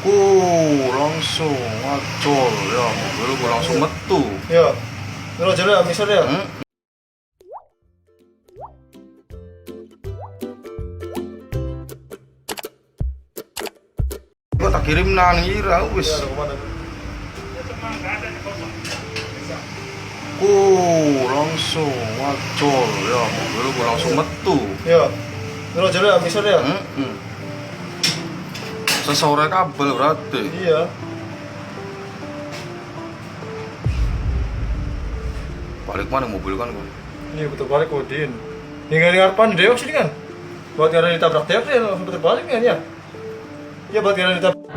Langsung ngacol ya, mobil gue langsung metu. Ya, terus jalan misalnya. Gue tak kirim nang ira wis. Langsung ngacol ya, mobil gue langsung metu. Ya, terus jalan misalnya. Sesore kabel berarti. Iya. Balik mana mobil kan gue? Iya betul balik kodin. Hingga di harapan dewa sini kan. Buat karena ditabrak dia langsung putar balik kan ya. Ya buat karena ditabrak.